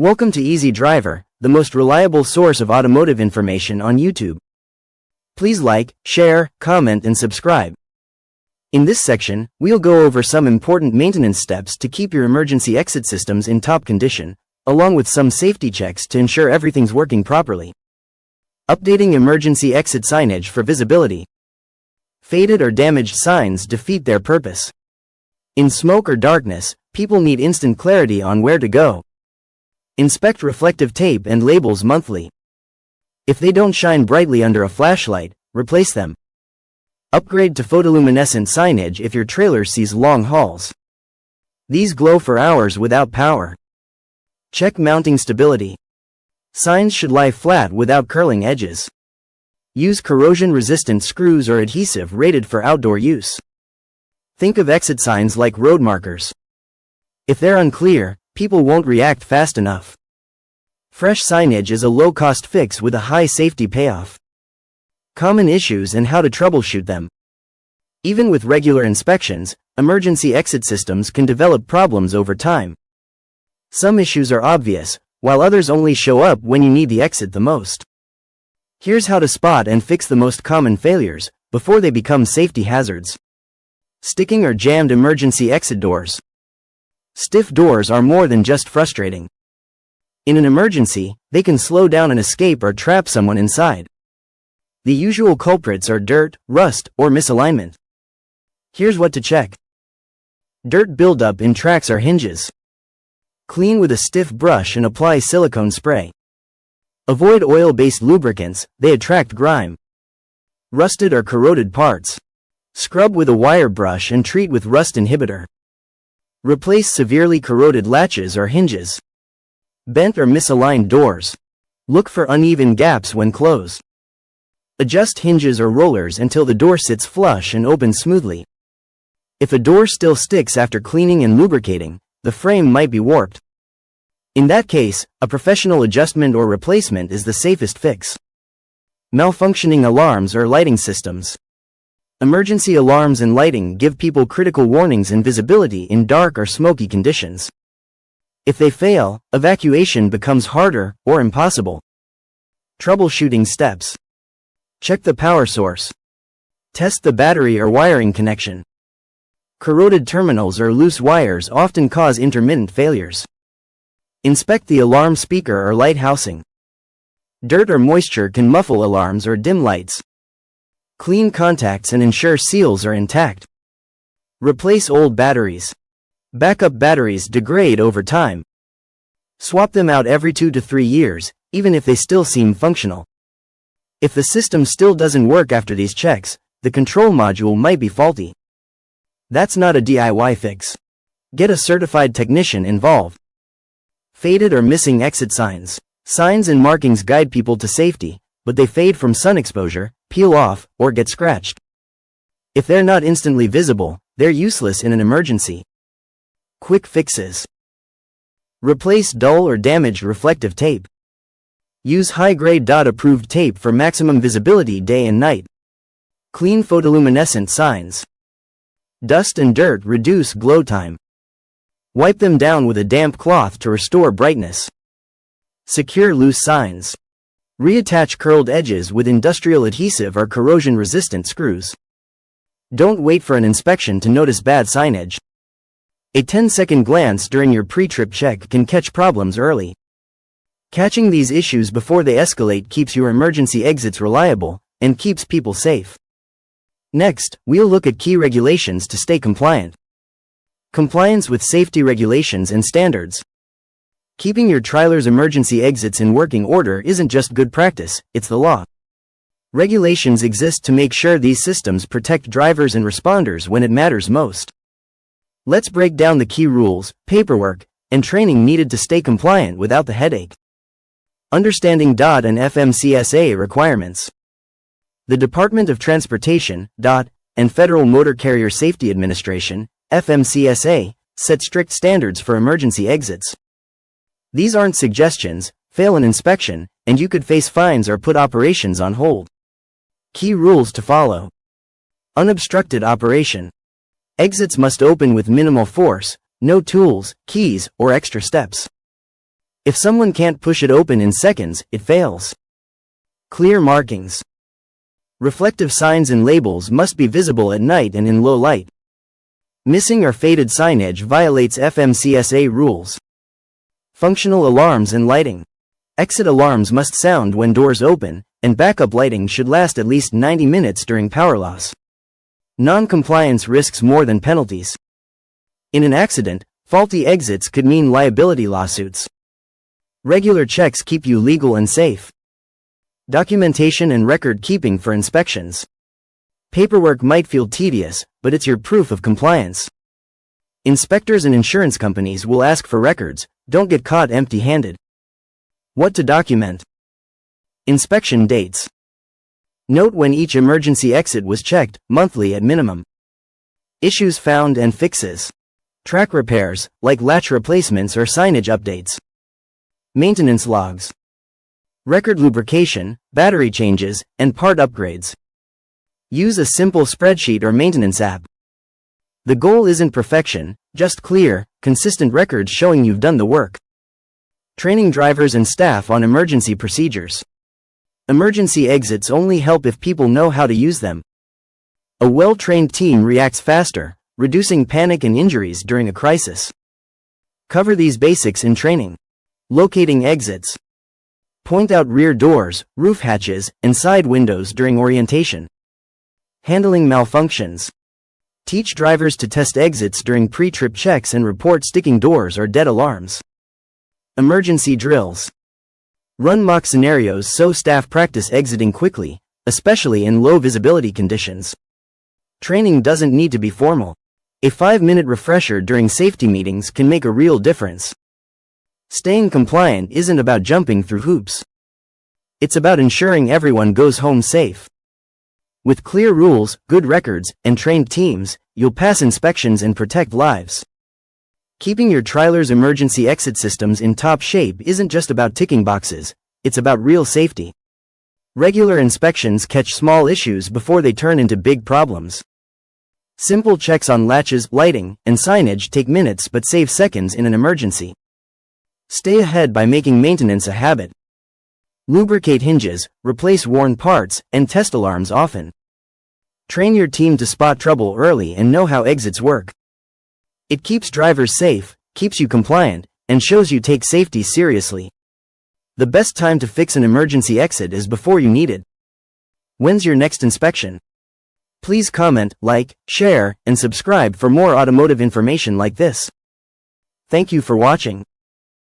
Welcome to Easy Driver, the most reliable source of automotive information on YouTube. Please like, share, comment, and subscribe. In this section, we'll go over some important maintenance steps to keep your emergency exit systems in top condition, along with some safety checks to ensure everything's working properly. Updating emergency exit signage for visibility. Faded or damaged signs defeat their purpose. In smoke or darkness, people need instant clarity on where to go. Inspect reflective tape and labels monthly. If they don't shine brightly under a flashlight, replace them. Upgrade to photoluminescent signage if your trailer sees long hauls. These glow for hours without power. Check mounting stability. Signs should lie flat without curling edges. Use corrosion-resistant screws or adhesive rated for outdoor use. Think of exit signs like road markers. If they're unclear, people won't react fast enough. Fresh signage is a low-cost fix with a high safety payoff. Common issues and how to troubleshoot them. Even with regular inspections, emergency exit systems can develop problems over time. Some issues are obvious, while others only show up when you need the exit the most. Here's how to spot and fix the most common failures, before they become safety hazards. Sticking or jammed emergency exit doors. Stiff doors are more than just frustrating. In an emergency, they can slow down an escape or trap someone inside. The usual culprits are dirt, rust, or misalignment. Here's what to check. Dirt buildup in tracks or hinges. Clean with a stiff brush and apply silicone spray. Avoid oil-based lubricants, they attract grime. Rusted or corroded parts. Scrub with a wire brush and treat with rust inhibitor. Replace severely corroded latches or hinges. Bent or misaligned doors. Look for uneven gaps when closed. Adjust hinges or rollers until the door sits flush and opens smoothly. If a door still sticks after cleaning and lubricating, the frame might be warped. In that case, a professional adjustment or replacement is the safest fix. Malfunctioning alarms or lighting systems. Emergency alarms and lighting give people critical warnings and visibility in dark or smoky conditions. If they fail, evacuation becomes harder or impossible. Troubleshooting steps. Check the power source. Test the battery or wiring connection. Corroded terminals or loose wires often cause intermittent failures. Inspect the alarm speaker or light housing. Dirt or moisture can muffle alarms or dim lights. Clean contacts and ensure seals are intact. Replace old batteries. Backup batteries degrade over time. Swap them out every 2 to 3 years, even if they still seem functional. If the system still doesn't work after these checks, the control module might be faulty. That's not a DIY fix. Get a certified technician involved. Faded or missing exit signs. Signs and markings guide people to safety, but they fade from sun exposure, peel off, or get scratched. If they're not instantly visible, they're useless in an emergency. Quick fixes. Replace dull or damaged reflective tape. Use high-grade DOT-approved tape for maximum visibility day and night. Clean photoluminescent signs. Dust and dirt reduce glow time. Wipe them down with a damp cloth to restore brightness. Secure loose signs. Reattach curled edges with industrial adhesive or corrosion-resistant screws. Don't wait for an inspection to notice bad signage. A 10-second glance during your pre-trip check can catch problems early. Catching these issues before they escalate keeps your emergency exits reliable and keeps people safe. Next, we'll look at key regulations to stay compliant. Compliance with safety regulations and standards. Keeping your trailer's emergency exits in working order isn't just good practice, it's the law. Regulations exist to make sure these systems protect drivers and responders when it matters most. Let's break down the key rules, paperwork, and training needed to stay compliant without the headache. Understanding DOT and FMCSA requirements. The Department of Transportation, DOT, and Federal Motor Carrier Safety Administration, FMCSA, set strict standards for emergency exits. These aren't suggestions. Fail an inspection, and you could face fines or put operations on hold. Key rules to follow. Unobstructed operation. Exits must open with minimal force, no tools, keys, or extra steps. If someone can't push it open in seconds, it fails. Clear markings. Reflective signs and labels must be visible at night and in low light. Missing or faded signage violates FMCSA rules. Functional alarms and lighting. Exit alarms must sound when doors open, and backup lighting should last at least 90 minutes during power loss. Non-compliance risks more than penalties. In an accident, faulty exits could mean liability lawsuits. Regular checks keep you legal and safe. Documentation and record keeping for inspections. Paperwork might feel tedious, but it's your proof of compliance. Inspectors and insurance companies will ask for records. Don't get caught empty-handed. What to document? Inspection dates. Note when each emergency exit was checked, monthly at minimum. Issues found and fixes. Track repairs, like latch replacements or signage updates. Maintenance logs. Record lubrication, battery changes, and part upgrades. Use a simple spreadsheet or maintenance app. The goal isn't perfection, just clear, consistent records showing you've done the work. Training drivers and staff on emergency procedures. Emergency exits only help if people know how to use them. A well-trained team reacts faster, reducing panic and injuries during a crisis. Cover these basics in training. Locating exits. Point out rear doors, roof hatches, and side windows during orientation. Handling malfunctions. Teach drivers to test exits during pre-trip checks and report sticking doors or dead alarms. Emergency drills. Run mock scenarios so staff practice exiting quickly, especially in low visibility conditions. Training doesn't need to be formal. A 5-minute refresher during safety meetings can make a real difference. Staying compliant isn't about jumping through hoops. It's about ensuring everyone goes home safe. With clear rules, good records, and trained teams, you'll pass inspections and protect lives. Keeping your trailer's emergency exit systems in top shape isn't just about ticking boxes, it's about real safety. Regular inspections catch small issues before they turn into big problems. Simple checks on latches, lighting, and signage take minutes but save seconds in an emergency. Stay ahead by making maintenance a habit. Lubricate hinges, replace worn parts, and test alarms often. Train your team to spot trouble early and know how exits work. It keeps drivers safe, keeps you compliant, and shows you take safety seriously. The best time to fix an emergency exit is before you need it. When's your next inspection? Please comment, like, share, and subscribe for more automotive information like this. Thank you for watching.